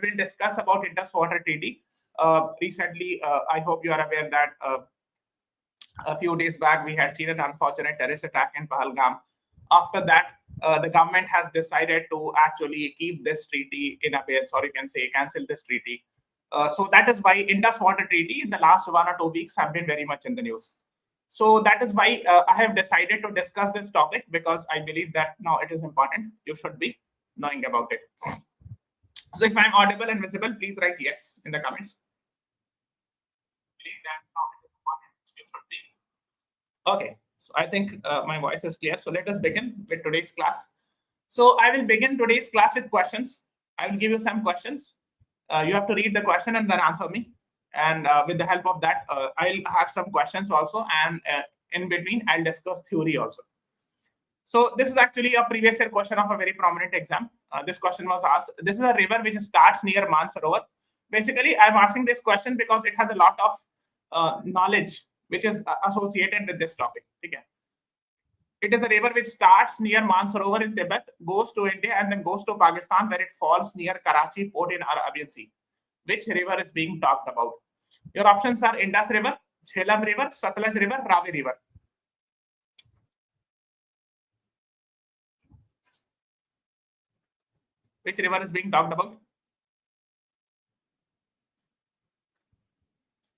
we will discuss about Indus Water Treaty. Recently, I hope you are aware that a few days back we had seen an unfortunate terrorist attack in Pahalgam. After that, the government has decided to actually keep this treaty in abeyance, or you can say cancel this treaty. So that is why Indus Water Treaty in the last 1 or 2 weeks have been very much in the news. So that is why I have decided to discuss this topic, because I believe that now it is important. You should be knowing about it. So if I'm audible and visible, please write yes in the comments. Okay, so I think my voice is clear. So let us begin with today's class. So I will begin today's class with questions. I will give you some questions. You have to read the question and then answer me. And with the help of that, I'll have some questions also. And in between, I'll discuss theory also. So this is actually a previous year question of a very prominent exam. This question was asked. This is a river which starts near Mansarovar. Basically, I'm asking this question because it has a lot of knowledge which is associated with this topic. Okay. It is a river which starts near Mansarovar in Tibet, goes to India, and then goes to Pakistan, where it falls near Karachi port in Arabian Sea. Which river is being talked about? Your options are Indus River, Jhelum River, Satluj River, Ravi River. Which river is being talked about?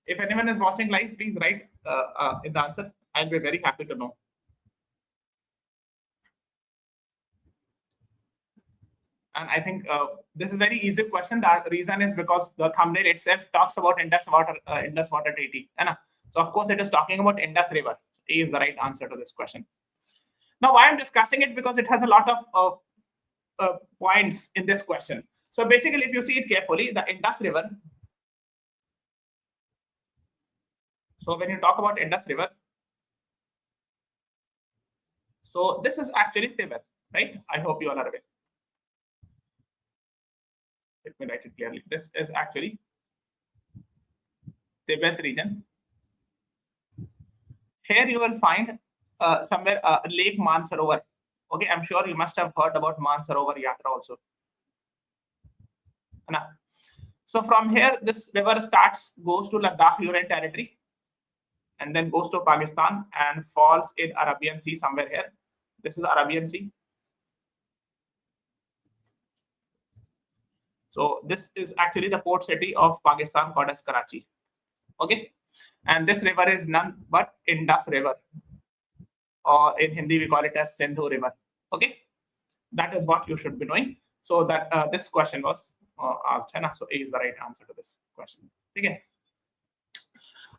If anyone is watching live, please write in the answer. I'll be very happy to know. And I think this is a very easy question. The reason is because the thumbnail itself talks about Indus Water Treaty. So of course it is talking about Indus River. A is the right answer to this question. Now why I'm discussing it, because it has a lot of points in this question. So basically, if you see it carefully, the Indus River. So when you talk about Indus River, so this is actually Tibet, right? I hope you all are aware. Let me write it clearly. This is actually Tibet region. Here you will find somewhere Lake Mansarovar. Okay, I'm sure you must have heard about Mansarovar Yatra also. So from here, this river goes to Ladakh Union Territory, and then goes to Pakistan and falls in Arabian Sea somewhere here. This is Arabian Sea. So this is actually the port city of Pakistan called as Karachi. Okay, and this river is none but Indus River, or in Hindi we call it as Sindhu River. Okay, that is what you should be knowing. So that this question was asked, so A is the right answer to this question. Okay.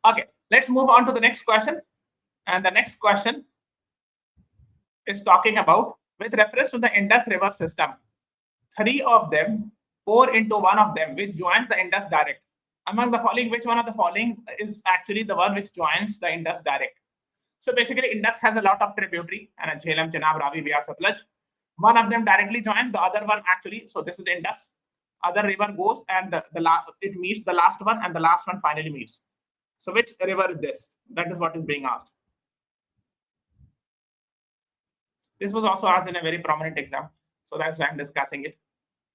Okay, let's move on to the next question. And the next question is talking about, with reference to the Indus River system, 3 of them pour into one of them, which joins the Indus direct. Among the following, which one of the following is actually the one which joins the Indus direct? So basically, Indus has a lot of tributary, and Jhelum, Chenab, Ravi, Beas, Satluj. One of them directly joins, the other one actually. So this is the Indus. Other river goes and it meets the last one, and the last one finally meets. So which river is this? That is what is being asked. This was also asked in a very prominent exam. So that's why I'm discussing it.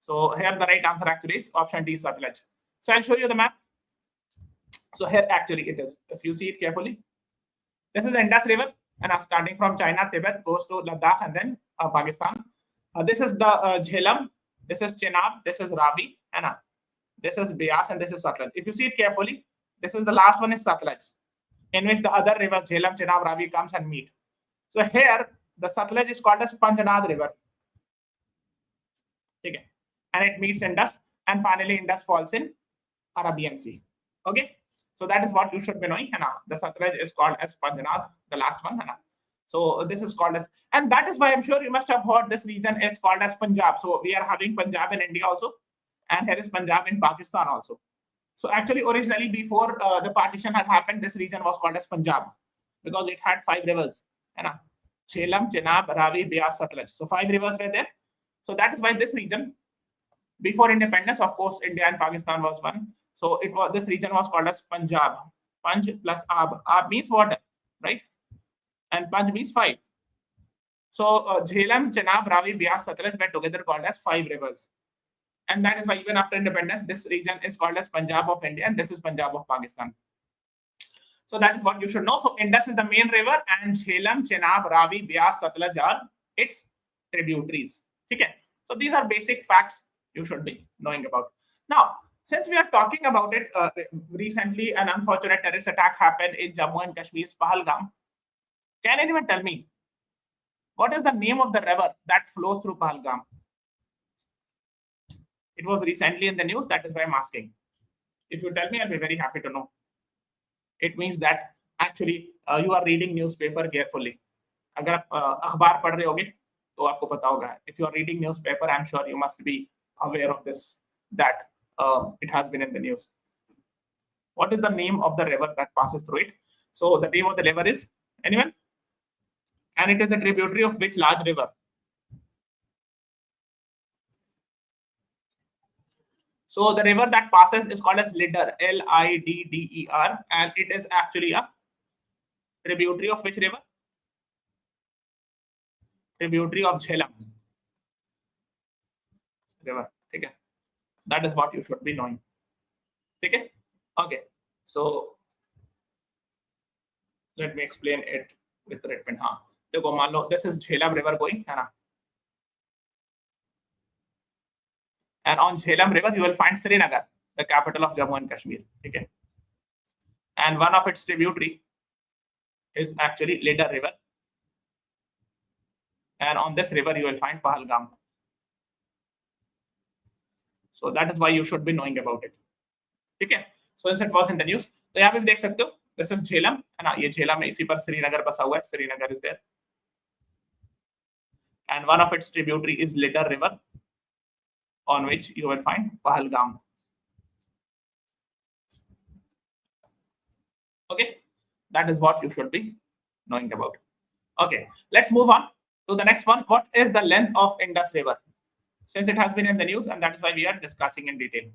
So here the right answer actually is option D, Satluj. So I'll show you the map. So here actually it is. If you see it carefully, this is the Indus River, and starting from China, Tibet, goes to Ladakh and then Pakistan. This is the Jhelum, this is Chenab, this is Ravi, and this is Beas, and this is Satluj. If you see it carefully, this is the last one is Satluj, in which the other rivers Jhelum, Chenab, Ravi comes and meet. So here the Satluj is called as Panjnad River. Okay, and it meets Indus, and finally Indus falls in Arabian Sea. Okay, so that is what you should be knowing. The Satluj is called as Panjnad, the last one. So this is called as, and that is why I'm sure you must have heard this region is called as Punjab. So we are having Punjab in India also, and here is Punjab in Pakistan also. So actually, originally before the partition had happened, this region was called as Punjab because it had 5 rivers. Jhelum, Chenab, Ravi, Beas, Satluj. So 5 rivers were there. So that is why this region, before independence, of course, India and Pakistan was one. So this region was called as Punjab. Panj plus Ab. Ab means water, right? And Panj means 5. So Jhelum, Chenab, Ravi, Beas, Satluj were together called as 5 rivers. And that is why even after independence, this region is called as Punjab of India, and this is Punjab of Pakistan. So that is what you should know. So Indus is the main river, and Jhelum, Chenab, Ravi, Beas, Satluj are its tributaries. Okay. So these are basic facts you should be knowing about. Now, since we are talking about it, recently an unfortunate terrorist attack happened in Jammu and Kashmir's Pahalgam. Can anyone tell me what is the name of the river that flows through Pahalgam? It was recently in the news. That is why I'm asking. If you tell me, I'll be very happy to know. It means that actually you are reading newspaper carefully. अगर आप अखबार पढ़ रहे होगे तो आपको पता होगा. If you are reading newspaper, I'm sure you must be aware of this, that it has been in the news. What is the name of the river that passes through it? So the name of the river is, anyone? And it is a tributary of which large river? So the river that passes is called as Lidder, L-I-D-D-E-R, and it is actually a tributary of which river? Tributary of Jhelum river. Okay. That is what you should be knowing. Okay. Okay. So let me explain it with treatment. देखो मान लो this is Jhelum river going, है ना? And on Jhelum river you will find Srinagar, the capital of Jammu and Kashmir. Okay. And one of its tributary is actually Lidder river. And on this river you will find Pahalgam. So that is why you should be knowing about it. Okay. So since it was in the news, तो यहाँ पे देख सकते हो, this is Jhelum, है ना? ये Jhelum है, इसी पर श्रीनगर बसा हुआ है. Srinagar is there. And one of its tributary is Lidder river, on which you will find Pahalgam. Okay, that is what you should be knowing about. Okay, let's move on to the next one. What is the length of Indus River? Since it has been in the news, and that is why we are discussing in detail.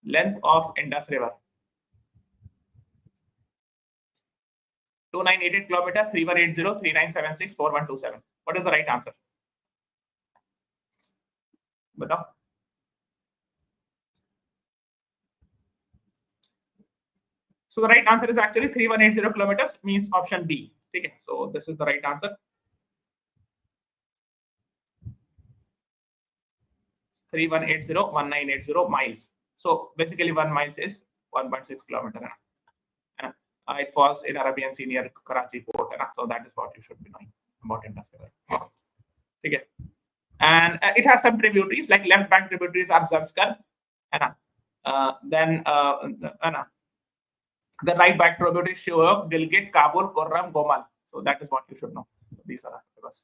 Length of Indus River. 2988 kilometer, 3180, 3976, 4127. What is the right answer? Batao. So the right answer is actually 3180 kilometers, means option B. Okay, so this is the right answer. 3180, 1980 miles. So basically 1 mile is 1.6 kilometer. It falls in Arabian Sea near Karachi port. So that is what you should be knowing about Indus River. Okay. And it has some tributaries, like left bank tributaries are Zanskar. Then the right bank tributaries Shoaib, Gilgit, Kabul, Khurram, Gomal. So that is what you should know. These are the rivers.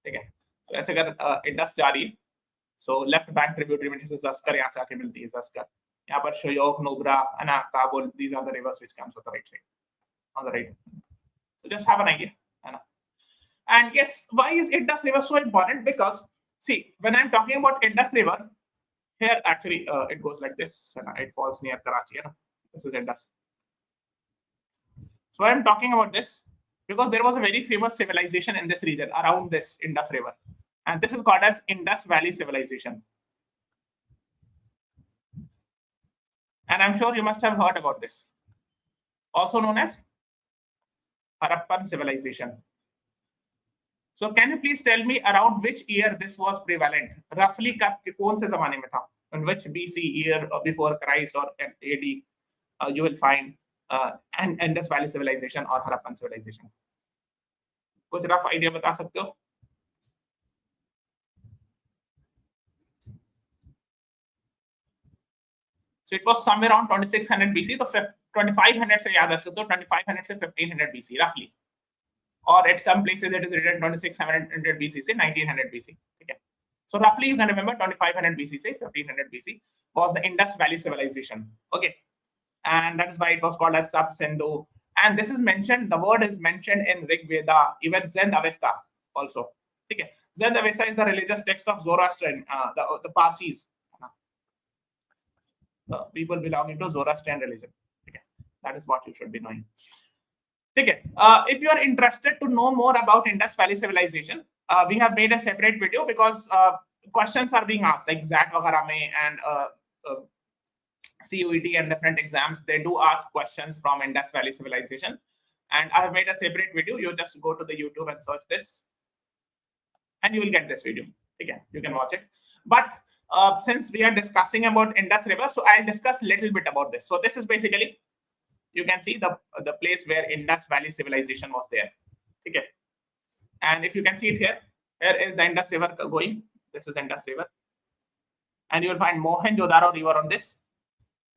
Okay. So ऐसे अगर Indus जा रही है, so left bank tributary में जैसे Zanskar यहाँ से आके मिलती है Zanskar. यहाँ पर Shoaib, Nubra, Kabul, these are the rivers which comes on the right side. On the right. So just have an idea. And yes, why is Indus River so important? Because see, when I'm talking about Indus River, here actually it goes like this. It falls near Karachi. This is Indus. So I'm talking about this because there was a very famous civilization in this region around this Indus River. And this is called as Indus Valley Civilization. And I'm sure you must have heard about this. Also known as Harappan civilization. So can you please tell me around which year this was prevalent? Roughly कौन से ज़माने में था? In which BC year or before Christ or AD you will find Indus Valley civilization or Harappan civilization? कुछ rough idea बता सकते हो? So it was somewhere around 2600 BC. So 2500 से याद रख सकते हो, 2500 से 1500 BC roughly. Or at some places it is written 2600 BC से 1900 BC. Okay. So roughly you can remember 2500 BC से 1500 BC was the Indus Valley civilization. Okay. And that is why it was called as Sub-Sindhu. And this is mentioned, the word is mentioned in Rig Veda, even Zend Avesta also. Okay. Zend Avesta is the religious text of Zoroastrian, the Parsis. The people belonging to Zoroastrian religion. Okay. That is what you should be knowing. Okay. If you are interested to know more about Indus Valley Civilization, we have made a separate video because questions are being asked like ZAT वगैरह में and CUET and different exams. They do ask questions from Indus Valley Civilization, and I have made a separate video. You just go to the YouTube and search this, and you will get this video. Again, you can watch it. But since we are discussing about Indus River, so I'll discuss a little bit about this. So this is basically, you can see the place where Indus Valley Civilization was there. Okay. And if you can see it here, here is the Indus River going. This is Indus River. And you will find Mohenjo-daro River on this.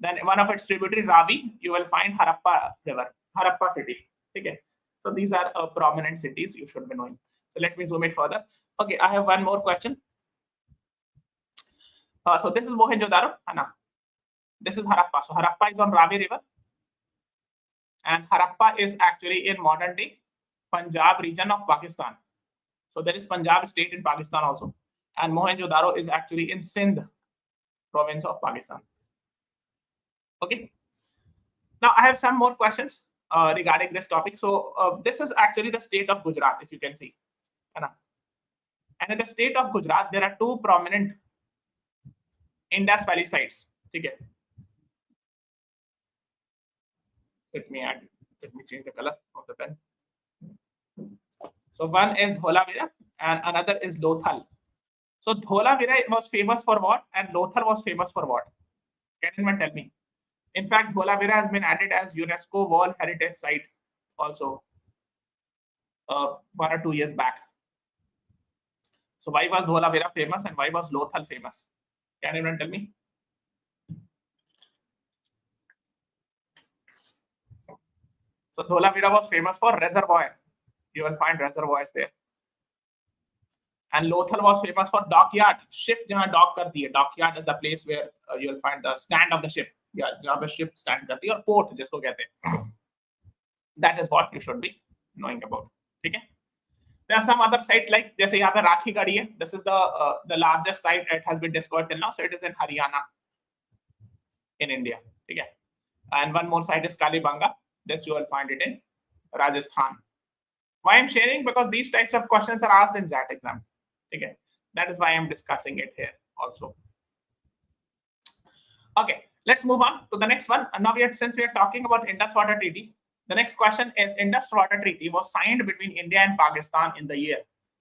Then one of its tributary, Ravi, you will find Harappa River, Harappa city. Okay. So these are prominent cities you should be knowing. So let me zoom it further. Okay, I have one more question. So this is Mohenjo-daro, Anna. This is Harappa. So Harappa is on Ravi River. And Harappa is actually in modern day Punjab region of Pakistan. So there is Punjab state in Pakistan also. And Mohenjo-daro is actually in Sindh province of Pakistan. Okay. Now I have some more questions regarding this topic. So this is actually the state of Gujarat, if you can see. And in the state of Gujarat, there are two prominent Indus Valley sites. Okay. Let me change the color of the pen. So one is Dholavira and another is Lothal. So Dholavira was famous for what and Lothal was famous for what? Can anyone tell me? In fact, Dholavira has been added as UNESCO World Heritage Site also 1 or 2 years back. So why was Dholavira famous and why was Lothal famous? Can anyone tell me? So Dholavira was famous for reservoir. You will find reservoirs there. And Lothal was famous for dockyard. Ship jahan dock karti hai. Dockyard is the place where you will find the stand of the ship. Yeah, jahan pe ship stand karti hai, or port jisko kehte hain. That is what you should be knowing about. Okay. There are some other sites like jaise yahan pe Rakhi Gadi hai. This is the largest site it has been discovered till now. So it is in Haryana in India. Okay. And one more site is Kalibanga. This you will find it in Rajasthan. Why I'm sharing? Because these types of questions are asked in that exam. Okay, that is why I'm discussing it here also. Okay, let's move on to the next one. And now since we are talking about Indus Water Treaty, the next question is Indus Water Treaty was signed between India and Pakistan in the year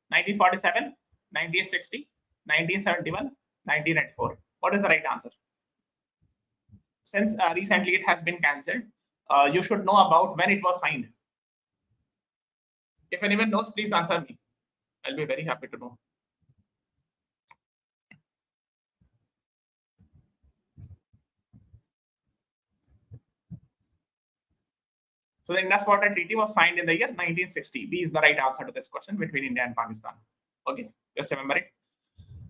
1947, 1960, 1971, 1994. What is the right answer? Since recently it has been cancelled, you should know about when it was signed. If anyone knows, please answer me. I'll be very happy to know. So the Indus Water Treaty was signed in the year 1960. B is the right answer to this question between India and Pakistan. Okay, just remember it.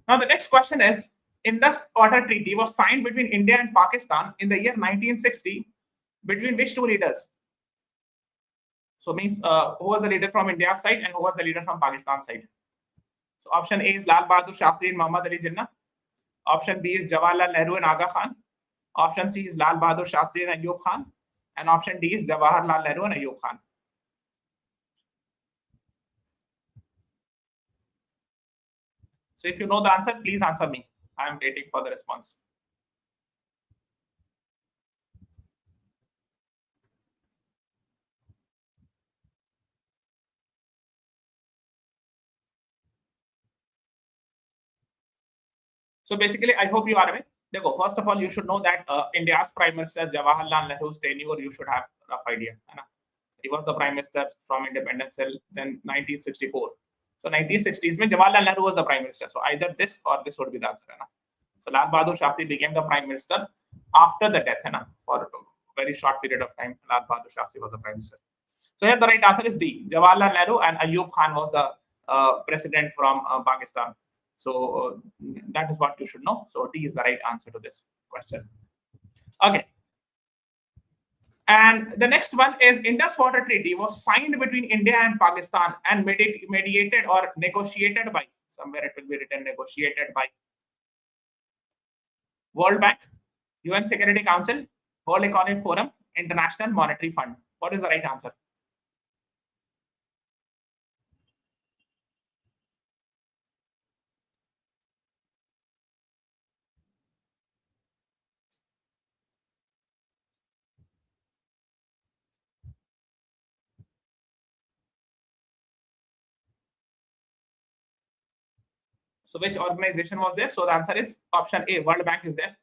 Now the next question is Indus Water Treaty was signed between India and Pakistan in the year 1960 between which two leaders? So means who was the leader from India's side and who was the leader from Pakistan's side? So option A is Lal Bahadur Shastri and Muhammad Ali Jinnah. Option B is Jawaharlal Nehru and Aga Khan. Option C is Lal Bahadur Shastri and Ayub Khan. And option D is Jawaharlal Nehru and Ayub Khan. So if you know the answer, please answer me. I am waiting for the response. So basically, I hope you are aware. First of all, you should know that India's Prime Minister Jawaharlal Nehru's tenure, you should have a rough idea. He was the Prime Minister from independence till then 1964. So 1960s, Jawaharlal Nehru was the Prime Minister. So either this or this would be the answer. So Lal Bahadur Shastri became the Prime Minister after the death. For a very short period of time, Lal Bahadur Shastri was the Prime Minister. So here the right answer is D. Jawaharlal Nehru and Ayub Khan was the president from Pakistan. So that is what you should know. So D is the right answer to this question. Okay. And the next one is Indus Water Treaty was signed between India and Pakistan and mediated or negotiated by, somewhere it will be written negotiated by World Bank, UN Security Council, World Economic Forum, International Monetary Fund. What is the right answer? So which organization was there? So the answer is option A, World Bank is there.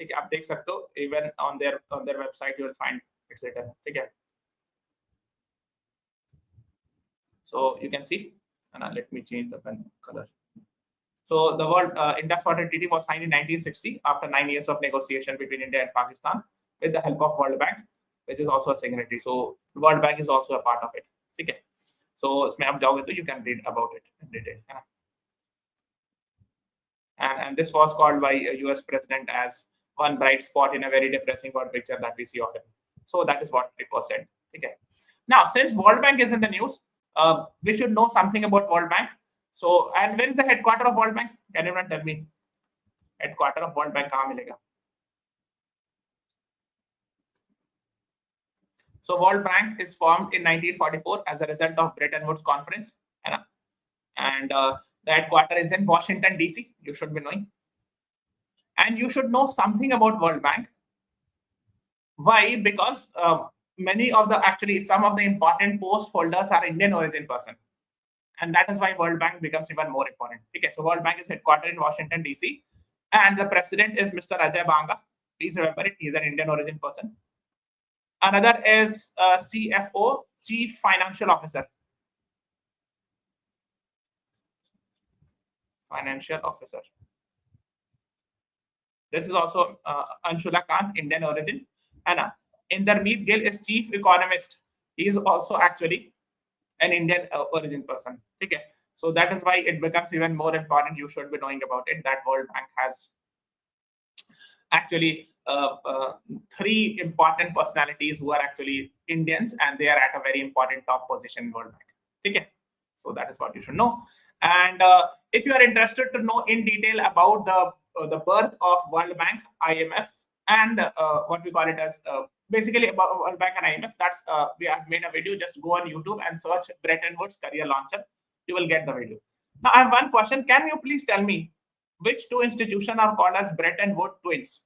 ठीक है, आप देख सकते हो, even on their website you will find it's written. ठीक है. So you can see, and let me change the pen color. So the World Indus Water Treaty was signed in 1960 after 9 years of negotiation between India and Pakistan with the help of World Bank, which is also a signatory. So World Bank is also a part of it. Okay. So इसमें आप जाओगे तो you can read about it in detail. And this was called by a US president as one bright spot in a very depressing world picture that we see often. So that is what it was said. Okay. Now, since World Bank is in the news, we should know something about World Bank. So, and where is the headquarters of World Bank? Can anyone tell me? Headquarters of World Bank कहाँ मिलेगा? So World Bank is formed in 1944 as a result of Bretton Woods Conference, and the headquarters is in Washington DC. You should be knowing, and you should know something about World Bank. Why? Because some of the important post holders are Indian origin person, and that is why World Bank becomes even more important. Okay, so World Bank is headquartered in Washington DC, and the president is Mr. Ajay Banga. Please remember it. He is an Indian origin person. Another is CFO, Chief Financial Officer. Financial Officer. This is also Anshula Kant, Indian origin. And Indermeet Gill is Chief Economist. He is also actually an Indian origin person. Okay. So that is why it becomes even more important. You should be knowing about it, that World Bank has actually 3 important personalities who are actually Indians, and they are at a very important top position in World Bank. Okay. So that is what you should know. And if you are interested to know in detail about the birth of World Bank, IMF, and what we call it as basically about World Bank and IMF, that's we have made a video. Just go on YouTube and search Bretton Woods Career Launcher. You will get the video. Now I have one question. Can you please tell me which 2 institutions are called as Brettonwood Twins?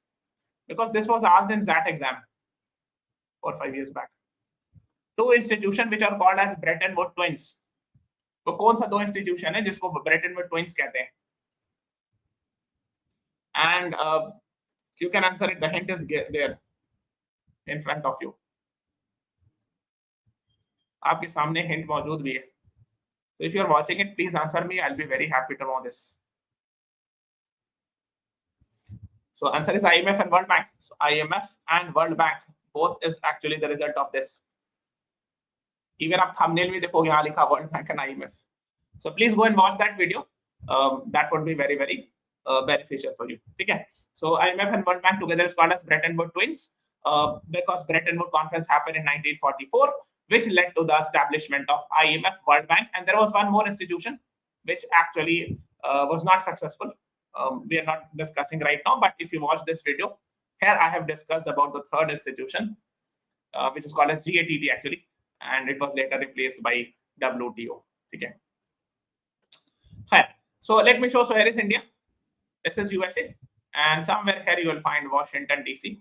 Because this was asked in that exam 4 or 5 years back. 2 institutions which are called as Brettonwood Twins. तो कौन सा 2 institution है जिसको Brettonwood Twins कहते हैं? And you can answer it. The hint is there in front of you. आपके सामने hint मौजूद भी है. So if you are watching it, please answer me. I'll be very happy to know this. So answer is IMF and World Bank. So IMF and World Bank both is actually the result of this. Even आप thumbnail में देखोगे यहाँ लिखा World Bank and IMF. So please go and watch that video. That would be very, very beneficial for you. Okay. So IMF and World Bank together is called as Brettonwood Twins because Bretton Woods Conference happened in 1944, which led to the establishment of IMF, World Bank, and there was one more institution which actually was not successful. We are not discussing right now, but if you watch this video, here I have discussed about the 3rd institution, which is called as GATT actually, and it was later replaced by WTO. Okay. So let me show. So here is India. This is USA, and somewhere here you will find Washington DC,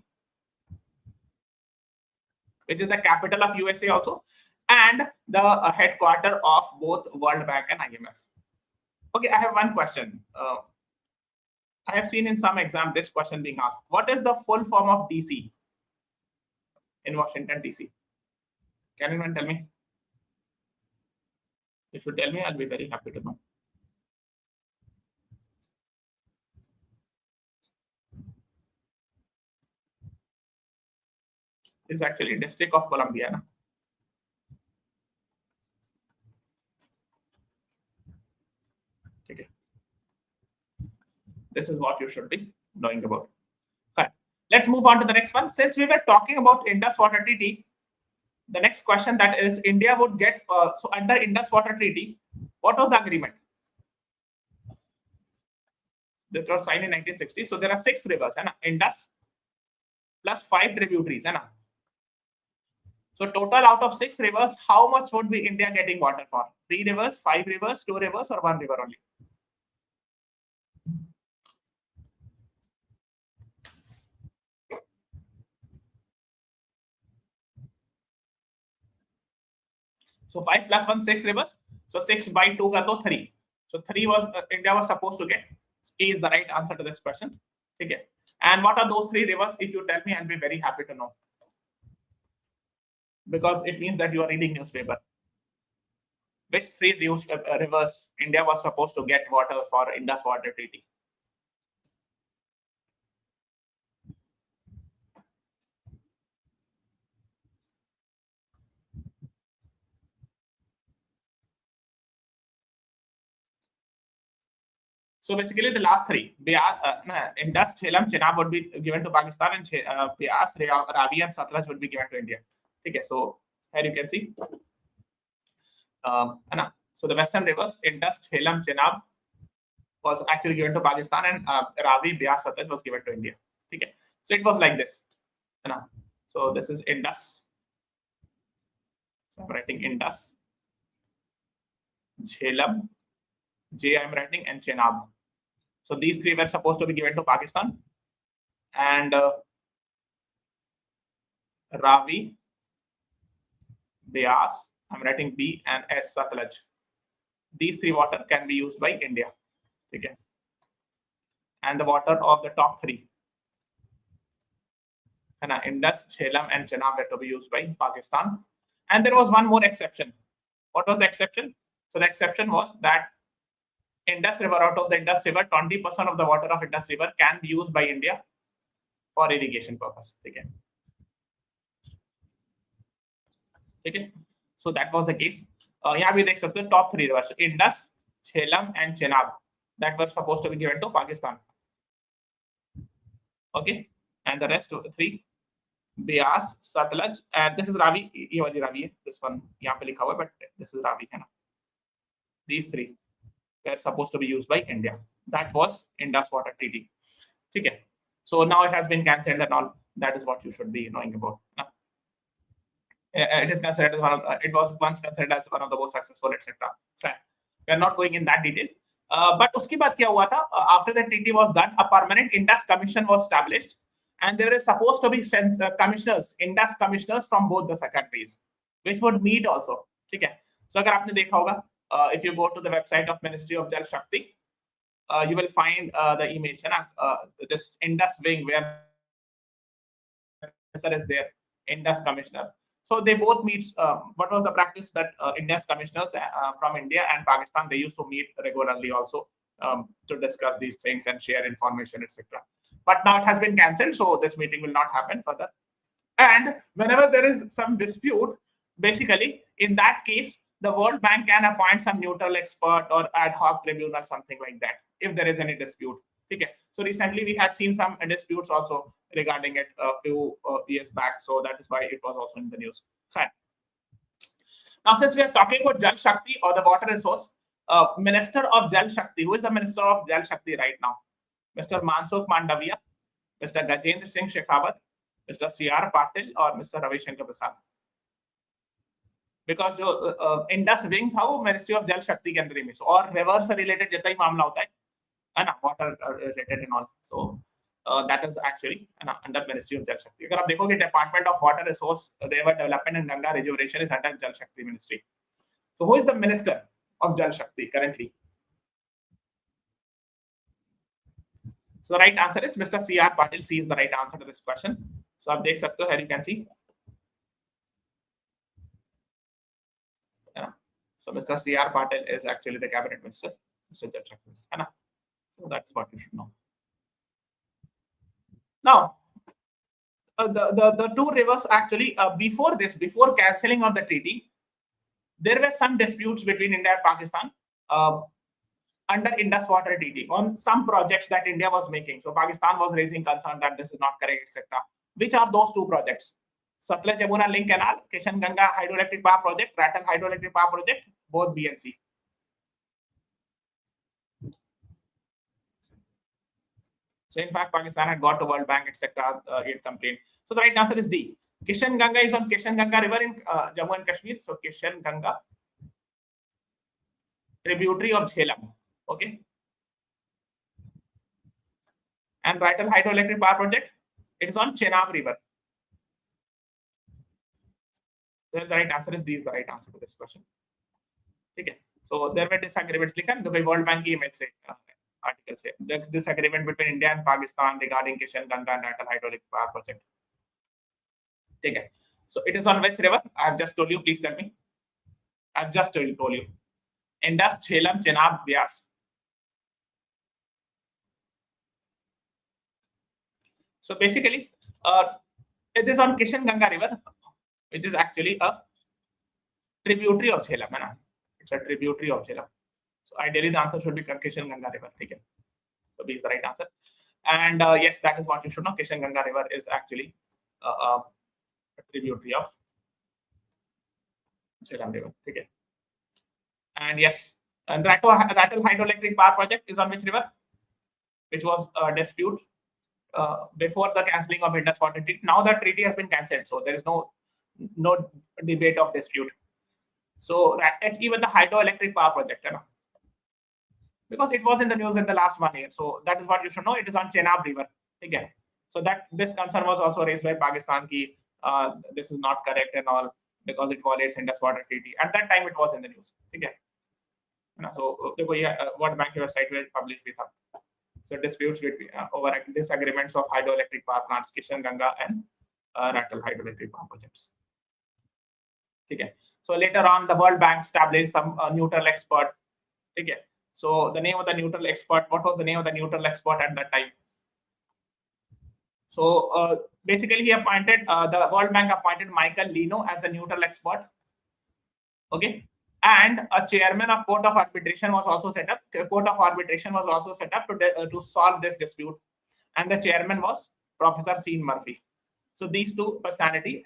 which is the capital of USA also, and the headquarter of both World Bank and IMF. Okay, I have one question. I have seen in some exam this question being asked. What is the full form of DC in Washington DC? Can anyone tell me? If you tell me, I'll be very happy to know. Is actually District of Columbia. Na? Okay. This is what you should be knowing about. Okay. Let's move on to the next one. Since we were talking about Indus Water Treaty, the next question that is India would get, so under Indus Water Treaty, what was the agreement? That was signed in 1960. So there are 6 rivers, Indus plus 5 tributaries. So total out of 6 rivers, how much would be India getting water for? 3 rivers, 5 rivers, 2 rivers, or 1 river only? So 5 plus 1, 6 rivers. So 6 by 2 का तो 3. So 3 was India was supposed to get. A is the right answer to this question. Okay. And what are those 3 rivers? If you tell me, I'll be very happy to know, because it means that you are reading newspaper. Which 3 rivers India was supposed to get water for Indus Water Treaty? So basically, the last 3, Indus, Jhelum, Chenab would be given to Pakistan, and Beas, Ravi, and Satluj would be given to India. Okay, so here you can see. So the western rivers, Indus, Jhelum, Chenab, was actually given to Pakistan, and Ravi, Beas, Satluj was given to India. Okay, so it was like this. So this is Indus. So I'm writing Indus, Jhelum, J I'm writing, and Chenab. So these 3 were supposed to be given to Pakistan, and Ravi, Beas, I'm writing B, and S, Satluj. These 3 water can be used by India. Okay. And the water of the top 3, Indus, Jhelum, and Chenab, were to be used by Pakistan. And there was one more exception. What was the exception? So the exception was that Indus River, out of the Indus River, 20% of the water of Indus River can be used by India for irrigation purpose. Okay. Okay. So that was the case. यहाँ भी देख सकते हो top 3 rivers, Indus, Jhelum, and Chenab, that were supposed to be given to Pakistan. Okay. And the rest of the 3, Beas, Satluj, and this is Ravi. ये वाली Ravi है. This one यहाँ पे लिखा हुआ है, but this is Ravi है ना. These 3 were supposed to be used by India. That was Indus Water Treaty. Okay. So now it has been cancelled and all. That is what you should be knowing about. It is considered as it was once considered as one of the most successful, etc. We are not going in that detail. But उसके बाद क्या हुआ था? After the treaty was done, a permanent Indus Commission was established, and there is supposed to be commissioners, Indus commissioners from both the countries, which would meet also. Okay. So अगर आपने देखा होगा, if you go to the website of Ministry of Jal Shakti, you will find the image, this Indus wing where is there, Indus commissioner. So they both meet. What was the practice that Indus commissioners from India and Pakistan, they used to meet regularly also to discuss these things and share information, etc. But now it has been cancelled, so this meeting will not happen further. And whenever there is some dispute, basically in that case, the World Bank can appoint some neutral expert or ad hoc tribunal, something like that, if there is any dispute. Okay. So recently we had seen some disputes also regarding it a few years back. So that is why it was also in the news. Fine. Now, since we are talking about Jal Shakti or the water resource, Minister of Jal Shakti, who is the Minister of Jal Shakti right now? Mr. Mansukh Mandavia, Mr. Gajendra Singh Shekhawat, Mr. C.R. Patil, or Mr. Ravi Shankar Prasad? Because जो Indus wing था वो Ministry of Jal Shakti के अंदर ही में, और river से related जितना ही मामला होता है ना, water related and all, so that is actually under Ministry of Jal Shakti. अगर आप देखोगे Department of Water Resource, River Development and Ganga Rejuvenation is under Jal Shakti Ministry. So who is the Minister of Jal Shakti currently? So the right answer is Mr. C.R. Patil. C is the right answer to this question. So आप देख सकते हो, here you can see. So Mr. C.R. Patil is actually the cabinet minister. Mr. Jal Shakti. So that's what you should know. Now, the 2 rivers actually, before cancelling of the treaty, there were some disputes between India and Pakistan under Indus Water Treaty on some projects that India was making. So Pakistan was raising concern that this is not correct, etc. Which are those 2 projects? Satluj Yamuna Link Canal, Kishan Ganga Hydroelectric Power Project, Rattan Hydroelectric Power Project, both B and C. So in fact, Pakistan had got to World Bank, etc. It complained. So the right answer is D. Kishan Ganga is on Kishan Ganga River in Jammu and Kashmir. So Kishan Ganga, tributary of Jhelum. Okay. And Rattan Hydroelectric Power Project, it is on Chenab River. So the right answer is D is the right answer to this question. Okay. So there were disagreements. लिखा तो कोई World Bank की image से article से the disagreement between India and Pakistan regarding Kishan Ganga and Atal hydraulic power project. ठीक है. So it is on which river? I have just told you. Please tell me. I have just told you. Indus, Jhelum, Chenab, Vyas. So basically, it is on Kishan Ganga river, which is actually a tributary of Jhelum. It's a tributary of Jhelum. So ideally, the answer should be Kishan Ganga river. Okay. So B is the right answer. And yes, that is what you should know. Kishan Ganga river is actually a tributary of Jhelum river. Okay. And yes, and Ratal hydroelectric power project is on which river? Which was a dispute before the cancelling of Indus Water Treaty. Now the treaty has been cancelled, so there is no debate of dispute. So even the hydroelectric power project, because it was in the news in the last 1 year. So that is what you should know. It is on Chenab river again. So that this concern was also raised by Pakistan ki this is not correct and all because it violates Indus Water Treaty. At that time, it was in the news. Okay. So World Bank website will publish with them. So disputes between over disagreements of hydroelectric power plants, Kishan Ganga and Ratal hydroelectric power projects. Okay. So later on, the World Bank established some neutral expert. Okay. So the name of the neutral expert, what was the name of the neutral expert at that time? So basically, he appointed, the World Bank appointed Michael Lino as the neutral expert. Okay. And a chairman of Court of Arbitration was also set up. Court of Arbitration was also set up to solve this dispute. And the chairman was Professor Sean Murphy. So these two personalities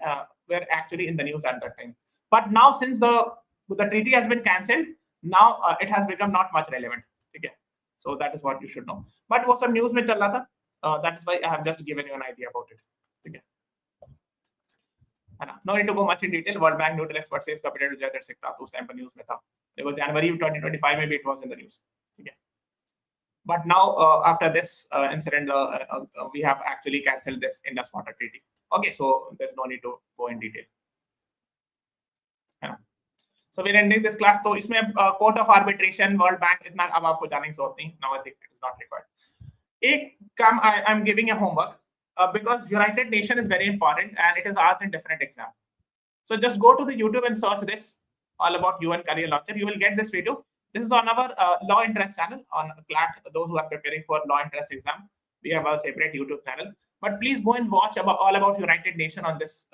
were actually in the news at that time. But now, since the treaty has been cancelled, now it has become not much relevant. Okay. So that is what you should know. But was some news mein chal raha tha. That is why I have just given you an idea about it. Okay. No need to go much in detail. World Bank neutral expert says capital to jet, etc. Those time पर news में था. It was January 2025, maybe it was in the news. Okay. But now after this incident, we have actually cancelled this Indus Water Treaty. Okay, so there's no need to go in detail. So we're ending this class. So इसमें Court of Arbitration, World Bank इतना अब आपको जाने की जरूरत नहीं. Now I think it is not required. एक काम I'm giving a homework. Because United Nations is very important and it is asked in different exams. So just go to the YouTube and search this all about UN Career Launcher. You will get this video. This is on our law interest channel on CLAT. Those who are preparing for law interest exam, we have a separate YouTube channel. But please go and watch all about United Nations on this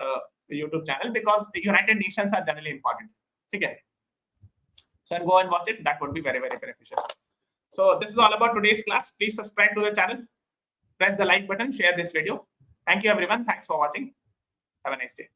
YouTube channel because the United Nations are generally important. Okay. So go and watch it. That would be very, very beneficial. So this is all about today's class. Please subscribe to the channel. Press the like button, share this video. Thank you, everyone. Thanks for watching. Have a nice day.